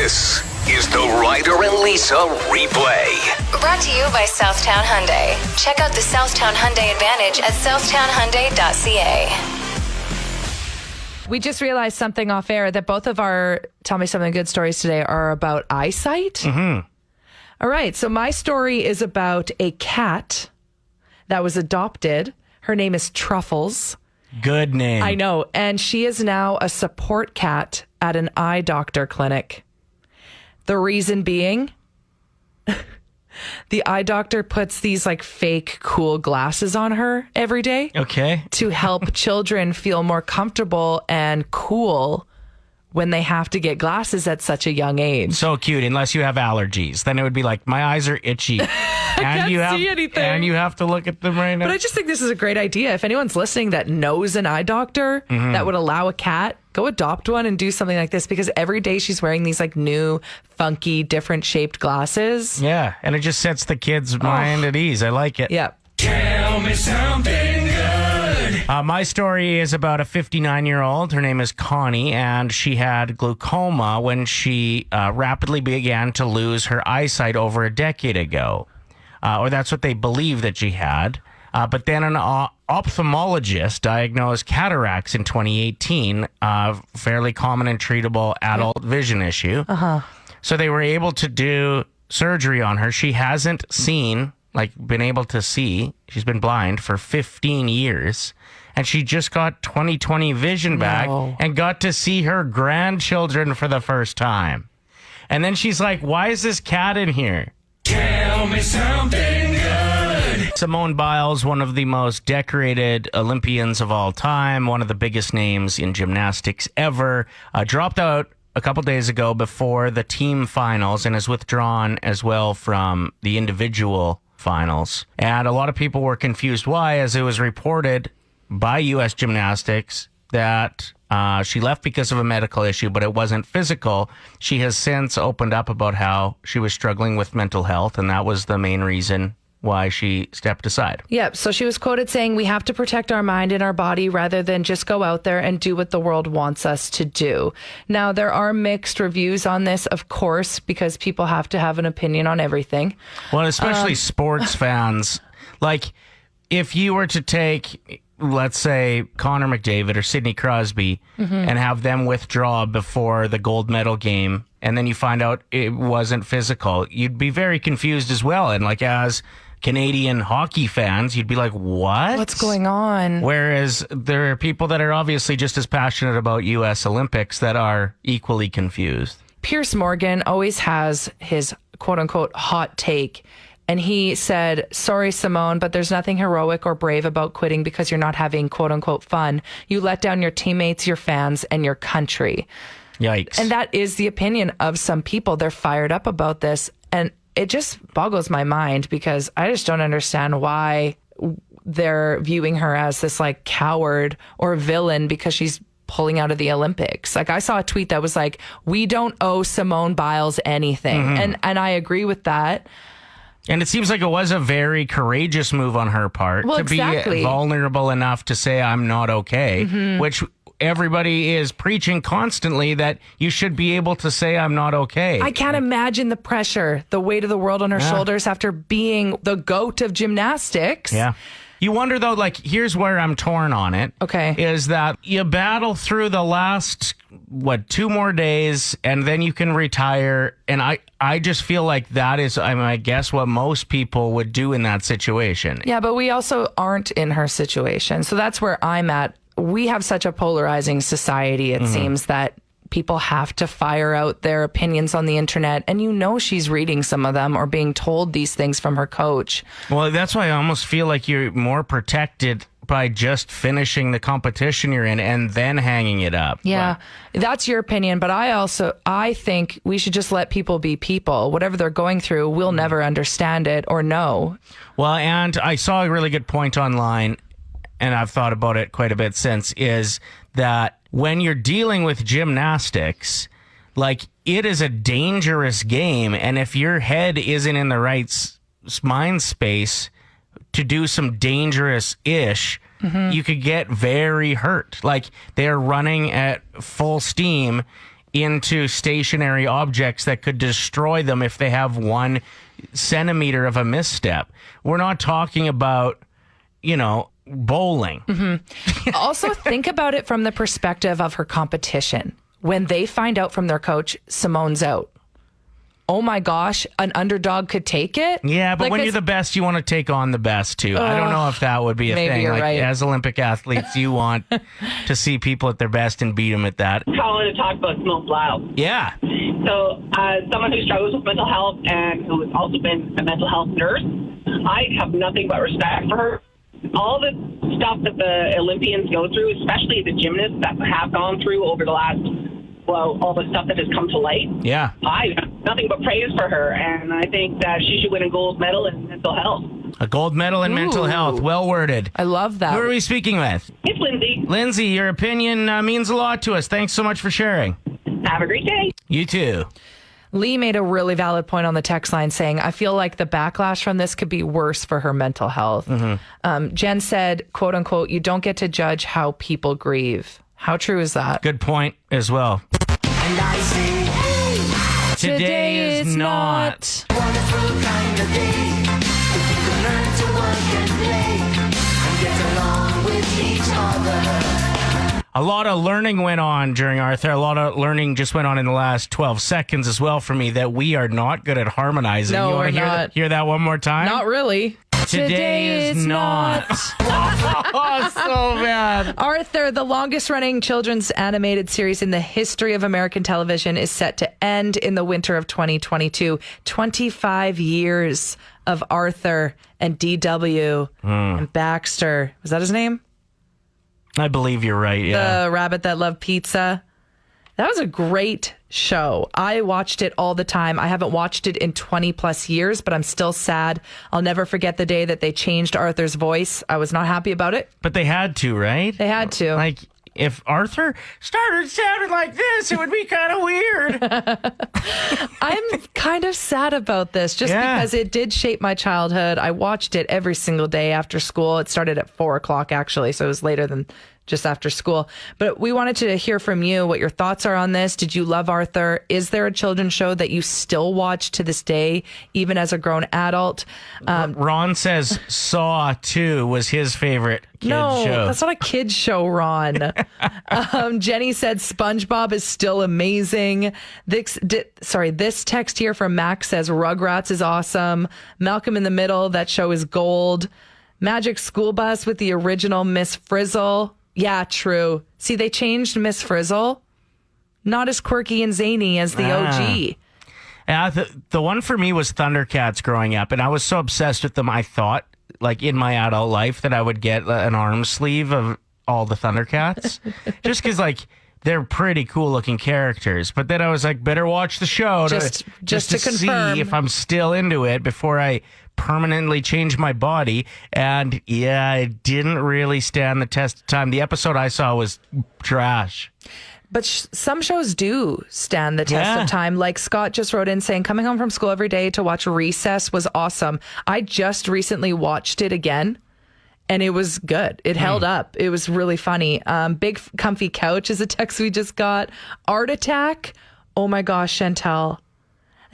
This is the Ryder and Lisa replay. Brought to you by Southtown Hyundai. Check out the Southtown Hyundai Advantage at southtownhyundai.ca. We just realized something off air that both of our Tell Me Something Good stories today are about eyesight. Mm-hmm. All right. So my story is about a cat that was adopted. Her name is Truffles. Good name. I know. And she is now a support cat at an eye doctor clinic. The reason being, the eye doctor puts these like fake cool glasses on her every day. Okay. To help children feel more comfortable and cool when they have to get glasses at such a young age. So cute, unless you have allergies. Then it would be like, my eyes are itchy. Can't see anything. And you have to look at them right now. But I just think this is a great idea. If anyone's listening that knows an eye doctor that would allow a cat, go adopt one and do something like this, because every day she's wearing these like new, funky, different shaped glasses. Yeah, and it just sets the kid's mind at ease. I like it. Yeah. Tell me something good. My story is about a 59-year-old. Her name is Connie, and she had glaucoma when she rapidly began to lose her eyesight over a decade ago. Or that's what they believe that she had. But then an ophthalmologist diagnosed cataracts in 2018, a fairly common and treatable adult vision issue. So they were able to do surgery on her. She hasn't been able to see. She's been blind for 15 years. And she just got 20/20 vision back and got to see her grandchildren for the first time. And then she's like, why is this cat in here? Tell me something good. Simone Biles, one of the most decorated Olympians of all time, one of the biggest names in gymnastics ever, dropped out a couple days ago before the team finals and is withdrawn as well from the individual finals. And a lot of people were confused why, as it was reported by U.S. Gymnastics that she left because of a medical issue, but it wasn't physical. She has since opened up about how she was struggling with mental health, and that was the main reason why she stepped aside. Yep. So she was quoted saying, we have to protect our mind and our body rather than just go out there and do what the world wants us to do. Now, there are mixed reviews on this, of course, because people have to have an opinion on everything. Well, especially sports fans. Like, if you were to take, let's say, Connor McDavid or Sidney Crosby and have them withdraw before the gold medal game, and then you find out it wasn't physical, you'd be very confused as well. And like, as Canadian hockey fans, you'd be like, what? What's going on? Whereas there are people that are obviously just as passionate about U.S. Olympics that are equally confused. Piers Morgan always has his quote-unquote hot take. And he said, sorry, Simone, but there's nothing heroic or brave about quitting because you're not having quote-unquote fun. You let down your teammates, your fans, and your country. Yikes. And that is the opinion of some people. They're fired up about this. And it just boggles my mind because I just don't understand why they're viewing her as this like coward or villain because she's pulling out of the Olympics. Like, I saw a tweet that was like, we don't owe Simone Biles anything. And I agree with that. And it seems like it was a very courageous move on her part to be vulnerable enough to say, I'm not okay, which everybody is preaching constantly that you should be able to say, I'm not okay. I can't imagine the pressure, the weight of the world on her shoulders after being the GOAT of gymnastics. Yeah. You wonder, though, like, here's where I'm torn on it. Okay. Is that you battle through the last, 2 more days, and then you can retire. And I just feel like that is, I guess, what most people would do in that situation. Yeah, but we also aren't in her situation. So that's where I'm at. We have such a polarizing society, it seems, that people have to fire out their opinions on the internet. And you know she's reading some of them or being told these things from her coach. Well, that's why I almost feel like you're more protected by just finishing the competition you're in and then hanging it up. Yeah, that's your opinion. But I think we should just let people be people. Whatever they're going through, we'll never understand it or know. Well, and I saw a really good point online, and I've thought about it quite a bit since, is that when you're dealing with gymnastics, like, it is a dangerous game. And if your head isn't in the right mind space to do some dangerous-ish, you could get very hurt. Like, they're running at full steam, into stationary objects that could destroy them if they have 1 centimeter of a misstep. We're not talking about, bowling. Also, think about it from the perspective of her competition. When they find out from their coach, Simone's out. Oh my gosh, an underdog could take it? Yeah, but when you're the best, you want to take on the best too. I don't know if that would be a maybe thing. you're right. As Olympic athletes, you want to see people at their best and beat them at that. Calling to talk about Simone Biles. Yeah. So, someone who struggles with mental health and who has also been a mental health nurse, I have nothing but respect for her. All the stuff that the Olympians go through, especially the gymnasts that have gone through over the last, all the stuff that has come to light. Yeah. I have nothing but praise for her, and I think that she should win a gold medal in mental health. A gold medal in mental health. Well worded. I love that. Who are we speaking with? It's Lindsay. Lindsay, your opinion means a lot to us. Thanks so much for sharing. Have a great day. You too. Lee made a really valid point on the text line saying, I feel like the backlash from this could be worse for her mental health. Jen said, quote unquote, you don't get to judge how people grieve. How true is that? Good point as well. And I say, hey, Today is not. wonderful kind of day. If you can learn to work and play and get along with each other. A lot of learning went on during Arthur. A lot of learning just went on in the last 12 seconds as well for me that we are not good at harmonizing. No, you we're want to not. hear that one more time? Not really. Today is not. Oh, so bad. Arthur, the longest running children's animated series in the history of American television, is set to end in the winter of 2022. 25 years of Arthur and DW and Baxter. Was that his name? I believe you're right, yeah. The rabbit that loved pizza. That was a great show. I watched it all the time. I haven't watched it in 20 plus years, but I'm still sad. I'll never forget the day that they changed Arthur's voice. I was not happy about it. But they had to, right? They had to. Like, if Arthur started sounding like this, it would be kind of weird. I'm kind of sad about this just because it did shape my childhood. I watched it every single day after school. It started at 4:00 actually, so it was later than just after school. But we wanted to hear from you what your thoughts are on this. Did you love Arthur? Is there a children's show that you still watch to this day, even as a grown adult? Ron says Saw 2 was his favorite kids No, show. that's not a kid's show, Ron. Jenny said SpongeBob is still amazing. This text here from Max says Rugrats is awesome. Malcolm in the Middle, that show is gold. Magic School Bus with the original Miss Frizzle. Yeah, true. See, they changed Miss Frizzle. Not as quirky and zany as the OG. Yeah, the one for me was Thundercats growing up, and I was so obsessed with them, I thought, like in my adult life, that I would get an arm sleeve of all the Thundercats. Just because, like, they're pretty cool looking characters. But then I was like, better watch the show Just to see confirm if I'm still into it before I permanently change my body. And yeah, it didn't really stand the test of time. The episode I saw was trash. But some shows do stand the test of time. Like Scott just wrote in saying, coming home from school every day to watch Recess was awesome. I just recently watched it again. And it was good. It held up. It was really funny. Big Comfy Couch is a text we just got. Art Attack. Oh my gosh, Chantel.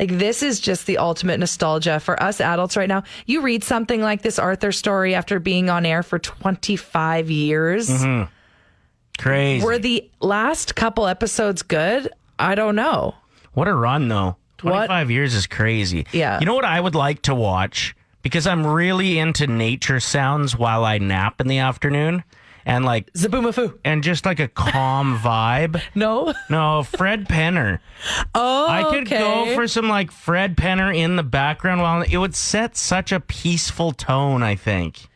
Like, this is just the ultimate nostalgia for us adults right now. You read something like this Arthur story after being on air for 25 years. Mm-hmm. Crazy. Were the last couple episodes good? I don't know. What a run, though. 25 years is crazy. Yeah. You know what I would like to watch? Because I'm really into nature sounds while I nap in the afternoon. And like Zaboomafoo. And just like a calm vibe. No, Fred Penner. I could go for some like Fred Penner in the background while it would set such a peaceful tone, I think.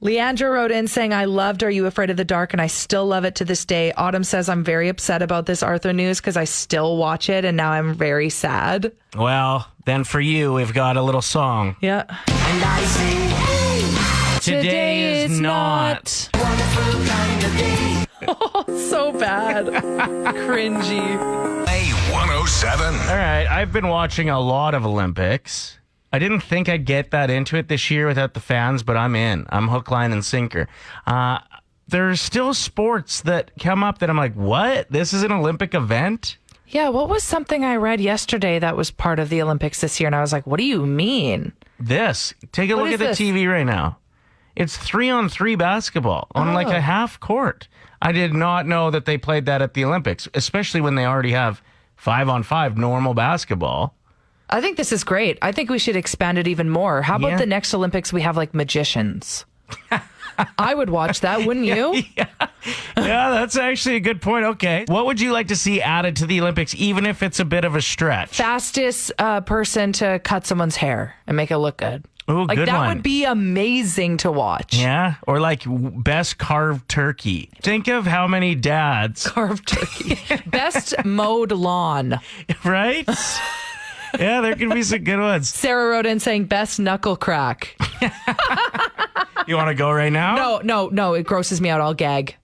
Leandra wrote in saying, I loved Are You Afraid of the Dark? And I still love it to this day. Autumn says, I'm very upset about this Arthur news because I still watch it and now I'm very sad. Well, then for you, we've got a little song. Yeah. And I say, hey, Today is not. wonderful kind of day. Oh, so bad. Cringy. A107. All right, I've been watching a lot of Olympics. I didn't think I'd get that into it this year without the fans, but I'm in. I'm hook, line, and sinker. There's still sports that come up that I'm like, what? This is an Olympic event? Yeah, what was something I read yesterday that was part of the Olympics this year? And I was like, what do you mean? This. Take a What look is at the this? TV right now. It's 3-on-3 basketball on like a half court. I did not know that they played that at the Olympics, especially when they already have 5-on-5 normal basketball. I think this is great. I think we should expand it even more. How about Yeah. the next Olympics we have like magicians? I would watch that, wouldn't you? Yeah, that's actually a good point. Okay. What would you like to see added to the Olympics, even if it's a bit of a stretch? Fastest person to cut someone's hair and make it look good. Ooh, Like good that one. would be amazing to watch. Yeah, or like best carved turkey. Think of how many dads, Carved turkey. Best mowed lawn. right? Yeah, there could be some good ones. Sarah wrote in saying best knuckle crack. You want to go right now? No. It grosses me out. I'll gag.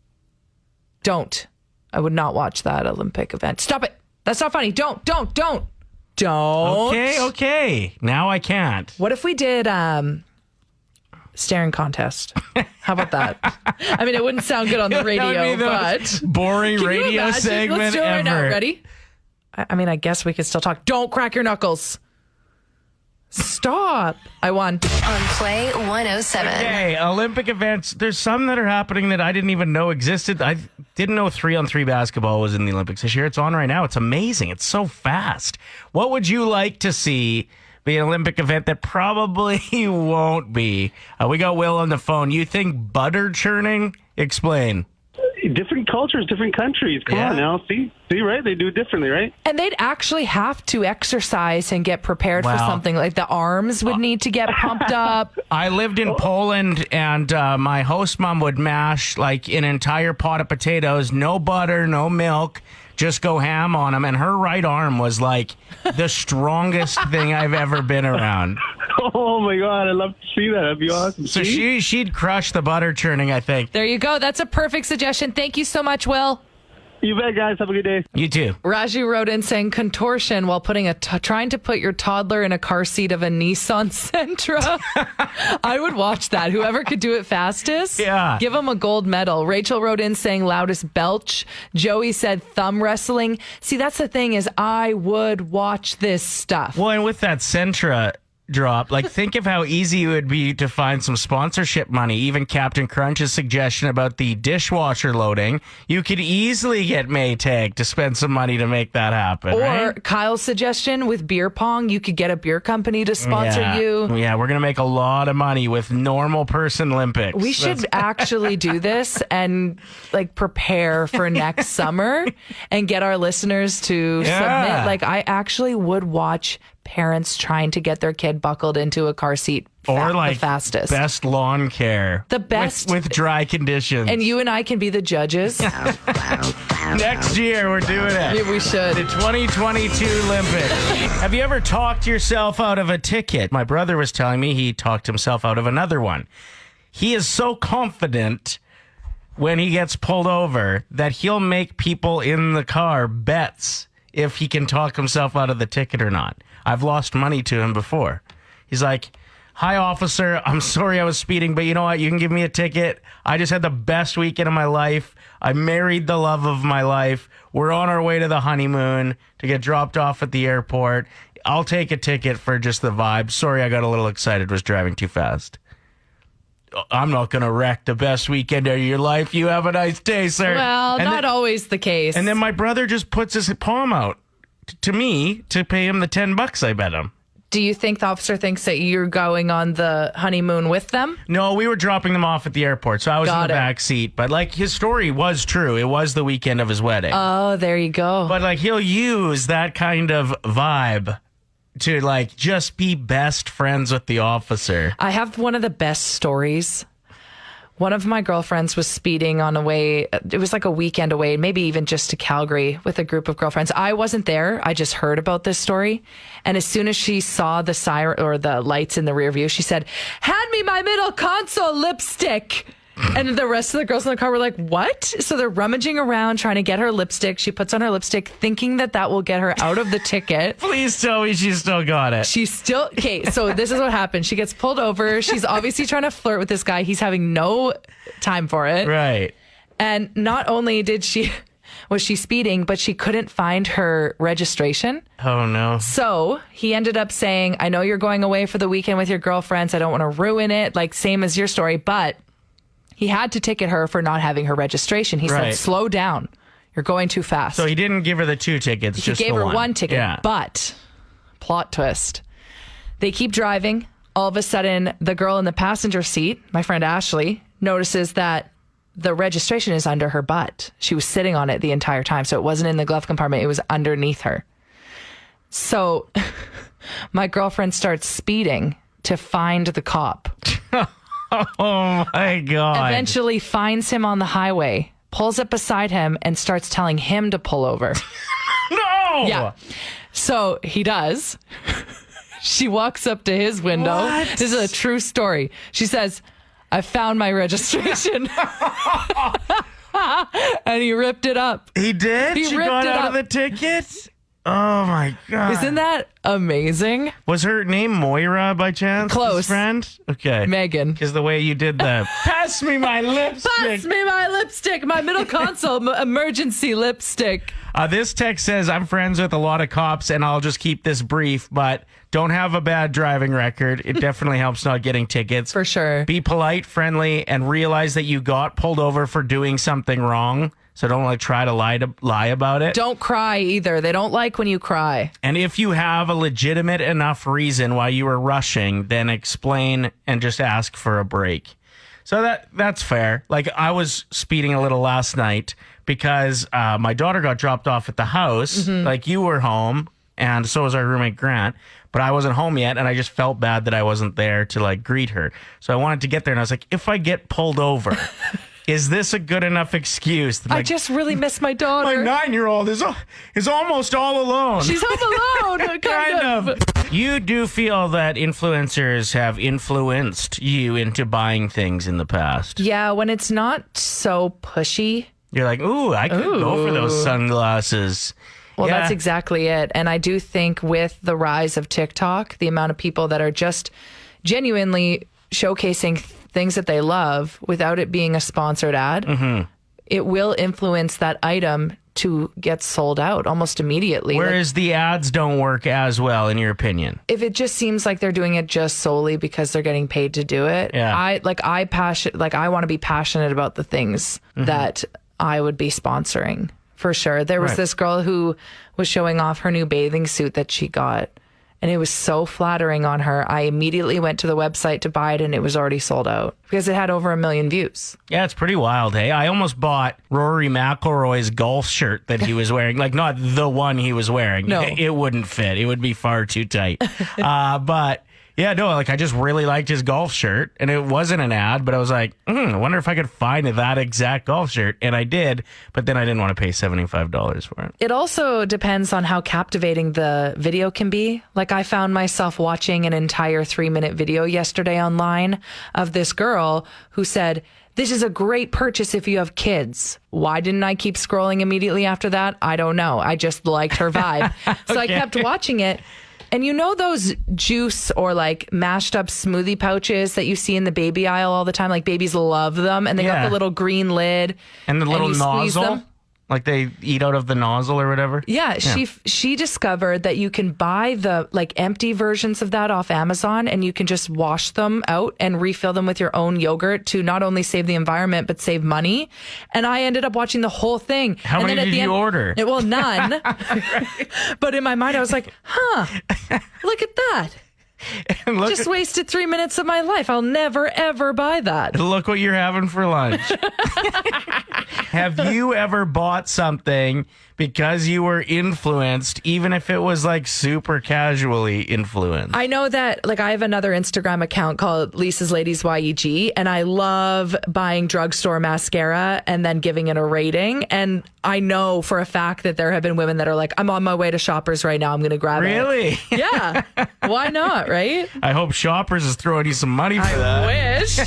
Don't. I would not watch that Olympic event. Stop it. That's not funny. Don't. Okay. Now I can't. What if we did staring contest? How about that? I mean, it wouldn't sound good on the That would radio, be the but most boring can you radio imagine? segment Let's do it ever. right now. Ready? I mean, I guess we could still talk. Don't crack your knuckles. Stop. I won. On Play 107. Okay, Olympic events. There's some that are happening that I didn't even know existed. I didn't know 3-on-3 basketball was in the Olympics this year. It's on right now. It's amazing. It's so fast. What would you like to see be an Olympic event that probably won't be? We got Will on the phone. You think butter churning? Explain. Different cultures, different countries. Come Yeah. on now. See, right? They do it differently, right? And they'd actually have to exercise and get prepared for Wow. something. Like the arms would need to get pumped up. I lived in Poland, and my host mom would mash like an entire pot of potatoes, no butter, no milk, just go ham on them. And her right arm was like the strongest thing I've ever been around. Oh my God, I'd love to see that. That'd be awesome. So See? she'd crush the butter churning, I think. There you go. That's a perfect suggestion. Thank you so much, Will. You bet, guys. Have a good day. You too. Raju wrote in saying contortion while trying to put your toddler in a car seat of a Nissan Sentra. I would watch that. Whoever could do it fastest, Yeah. give them a gold medal. Rachel wrote in saying loudest belch. Joey said thumb wrestling. See, that's the thing is I would watch this stuff. Well, and with that Sentra drop, like think of how easy it would be to find some sponsorship money. Even Captain Crunch's suggestion about the dishwasher loading, you could easily get Maytag to spend some money to make that happen. Or right? Kyle's suggestion with beer pong, you could get a beer company to sponsor yeah. you. Yeah, we're gonna make a lot of money with normal person Olympics. We should actually do this and like prepare for next summer and get our listeners to Yeah. submit. Like I actually would watch parents trying to get their kid buckled into a car seat or like the fastest. best lawn care. The best. with dry conditions. And you and I can be the judges. Next year we're doing it. Yeah, we should. The 2022 Olympics. Have you ever talked yourself out of a ticket? My brother was telling me he talked himself out of another one. He is so confident when he gets pulled over that he'll make people in the car bets if he can talk himself out of the ticket or not. I've lost money to him before. He's like, "Hi, officer. I'm sorry I was speeding, but you know what? You can give me a ticket. I just had the best weekend of my life. I married the love of my life. We're on our way to the honeymoon to get dropped off at the airport. I'll take a ticket for just the vibe. Sorry, I got a little excited, was driving too fast." I'm not going to wreck the best weekend of your life. You have a nice day, sir. Well, And not then- always the case. And then my brother just puts his palm out to me to pay him the $10 I bet him. Do you think the officer thinks that you're going on the honeymoon with them? No, we were dropping them off at the airport, so I was Got in the it. back seat. But like his story was true. It was the weekend of his wedding. Oh, there you go. But like he'll use that kind of vibe to like just be best friends with the officer. I have one of the best stories. One of my girlfriends was speeding on a way. It was like a weekend away, maybe even just to Calgary with a group of girlfriends. I wasn't there. I just heard about this story. And as soon as she saw the siren or the lights in the rear view, she said, "Hand me my middle console lipstick." And the rest of the girls in the car were like, "What?" So they're rummaging around trying to get her lipstick. She puts on her lipstick thinking that that will get her out of the ticket. Please tell me she still got it. She's still okay. So this is what happened. She gets pulled over. She's obviously trying to flirt with this guy. He's having no time for it. Right. And not only did she was she speeding, but she couldn't find her registration. Oh, no. So he ended up saying, I know you're going away for the weekend with your girlfriends. I don't want to ruin it. Like, same as your story. But he had to ticket her for not having her registration. He said, slow down. You're going too fast. So he didn't give her the 2 tickets, He gave her one ticket. Yeah. But, plot twist, they keep driving. All of a sudden, the girl in the passenger seat, my friend Ashley, notices that the registration is under her butt. She was sitting on it the entire time. So it wasn't in the glove compartment. It was underneath her. So my girlfriend starts speeding to find the cop. Oh, my God. Eventually finds him on the highway, pulls up beside him, and starts telling him to pull over. No! Yeah. So he does. She walks up to his window. What? This is a true story. She says, I found my registration. And he ripped it up. He did? He She ripped got it out up. of the ticket? Oh, my God. Isn't that amazing? Was her name Moira by chance? Close. His friend? Okay. Megan. Because the way you did the pass me my lipstick. Pass me my lipstick, my middle console emergency lipstick. This text says, I'm friends with a lot of cops and I'll just keep this brief, but don't have a bad driving record. It definitely helps not getting tickets. For sure. Be polite, friendly, and realize that you got pulled over for doing something wrong. So don't like try to lie about it. Don't cry either. They don't like when you cry. And if you have a legitimate enough reason why you were rushing, then explain and just ask for a break. So that's fair. Like, I was speeding a little last night because my daughter got dropped off at the house. Like, you were home, and so was our roommate Grant. But I wasn't home yet, and I just felt bad that I wasn't there to, like, greet her. So I wanted to get there, and I was like, if I get pulled over, is this a good enough excuse? That, like, I just really miss my daughter. my 9-year-old is almost all alone. She's home alone, kind of. You do feel that influencers have influenced you into buying things in the past. Yeah, when it's not so pushy. You're like, ooh, I could go for those sunglasses. Well, Yeah. that's exactly it. And I do think with the rise of TikTok, the amount of people that are just genuinely showcasing things that they love without it being a sponsored ad, it will influence that item to get sold out almost immediately. Whereas the ads don't work as well, in your opinion. If it just seems like they're doing it just solely because they're getting paid to do it, Yeah. I want to be passionate about the things that I would be sponsoring for sure. There was Right. this girl who was showing off her new bathing suit that she got, and it was so flattering on her. I immediately went to the website to buy it, and it was already sold out because it had over 1 million views. Yeah, it's pretty wild, hey? I almost bought Rory McIlroy's golf shirt that he was wearing. Like, not the one he was wearing. No. It wouldn't fit. It would be far too tight. But... yeah, no, like I just really liked his golf shirt, and it wasn't an ad, but I was like, I wonder if I could find that exact golf shirt, and I did, but then I didn't want to pay $75 for it. It also depends on how captivating the video can be. Like, I found myself watching an entire 3-minute video yesterday online of this girl who said, this is a great purchase if you have kids. Why didn't I keep scrolling immediately after that? I don't know. I just liked her vibe. So I kept watching it. And you know those juice or like mashed up smoothie pouches that you see in the baby aisle all the time? Like, babies love them, and they got Yeah. the little green lid. And the little you squeeze nozzle? them. Like they eat out of the nozzle or whatever? Yeah, she discovered that you can buy the like empty versions of that off Amazon, and you can just wash them out and refill them with your own yogurt to not only save the environment but save money. And I ended up watching the whole thing. How and many then at did the you end, order? Well, none. But in my mind, I was like, look at that. And look, Just wasted 3 minutes of my life. I'll never, ever buy that. look what you're having for lunch. Have you ever bought something because you were influenced, even if it was like super casually influenced? I know that, like, I have another Instagram account called Lisa's Ladies YEG, and I love buying drugstore mascara and then giving it a rating. And I know for a fact that there have been women that are like, I'm on my way to Shoppers right now. I'm going to grab it. Really? Yeah. Why not, right? I hope Shoppers is throwing you some money for that. Wish.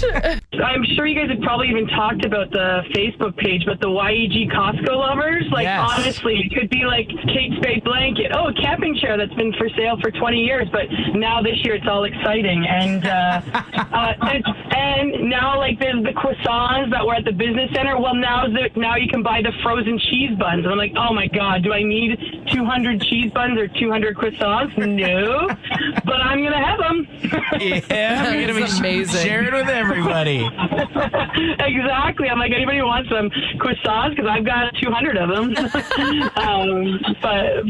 I'm sure you guys have probably even talked about the Facebook page, but the YEG Costco lovers, like, Yes. honestly, honestly, it could be like Kate Spade blanket. Oh, a camping chair that's been for sale for 20 years, but now this year it's all exciting. And and now, like, there's the croissants that were at the business center. Well, now you can buy the frozen cheese buns. And I'm like, oh my God, do I need 200 cheese buns or 200 croissants? No, but I'm gonna have them. Yeah, we're gonna be amazing. sharing with everybody. Exactly. I'm like, anybody want some croissants? Because I've got 200 of them.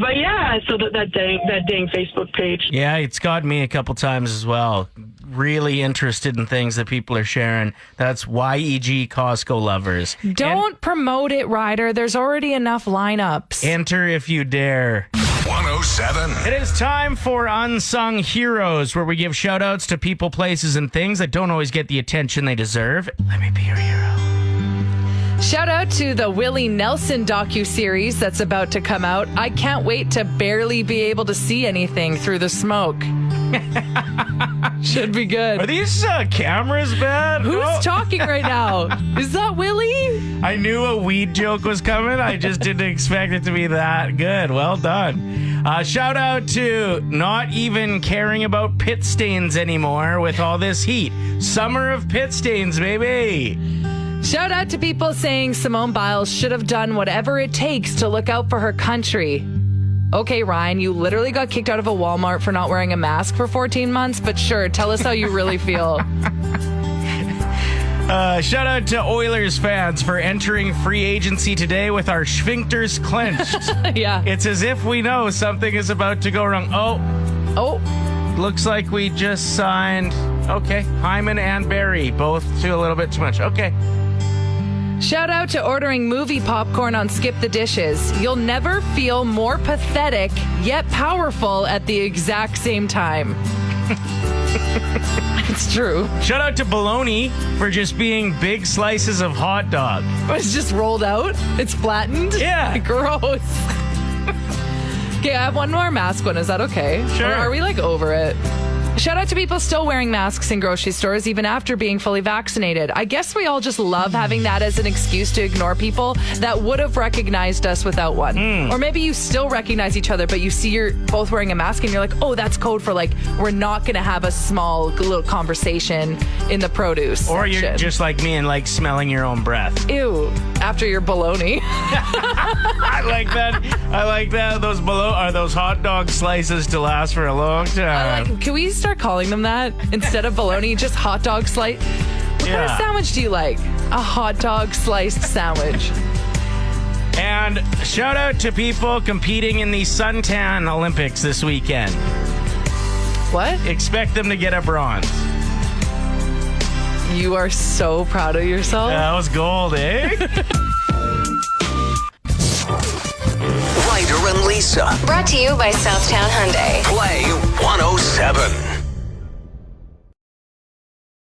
But yeah, so that dang Facebook page. Yeah, it's got me a couple times as well. Really interested in things that people are sharing. That's YEG Costco lovers. Don't promote it, Ryder. There's already enough lineups. Enter if you dare. 107. It is time for Unsung Heroes, where we give shout outs to people, places, and things that don't always get the attention they deserve. Let me be your hero. Shout out to the Willie Nelson docuseries that's about to come out. I can't wait to barely be able to see anything through the smoke. Should be good. Are these cameras bad? Who's Oh. talking right now? Is that Willie? I knew a weed joke was coming. I just didn't expect it to be that good. Well done. Shout out to not even caring about pit stains anymore with all this heat. Summer of pit stains, baby. Shout out to people saying Simone Biles should have done whatever it takes to look out for her country. Okay, Ryan, you literally got kicked out of a Walmart for not wearing a mask for 14 months, but sure, tell us how you really feel. Shout out to Oilers fans for entering free agency today with our sphincters clenched. Yeah. It's as if we know something is about to go wrong. Oh, Looks like we just signed, okay, Hyman and Barry, both to a little bit too much. Okay. shout out to ordering movie popcorn on Skip the Dishes. You'll never feel more pathetic yet powerful at the exact same time. It's true. Shout out to bologna for just being big slices of hot dog. It's just rolled out. It's flattened. Yeah. Gross. Okay, I have one more mask one. Is that okay? Sure. Or are we like over it? Shout out to people still wearing masks in grocery stores even after being fully vaccinated. I guess we all just love having that as an excuse to ignore people that would have recognized us without one. Or maybe you still recognize each other, but you see you're both wearing a mask and you're like, oh, that's code for like, we're not going to have a small little conversation in the produce Or section. you're just like me and like smelling your own breath. Ew, after your bologna. I like that. I like that. Those those hot dog slices to last for a long time. Can we start calling them that instead of bologna? Just hot dog slice. What kind of sandwich do you like? A hot dog sliced sandwich. And shout out to people competing in the suntan Olympics this weekend. What? Expect them to get a bronze. You are so proud of yourself. That was gold, eh? Ryder and Lisa. Brought to you by Southtown Hyundai. Play 107.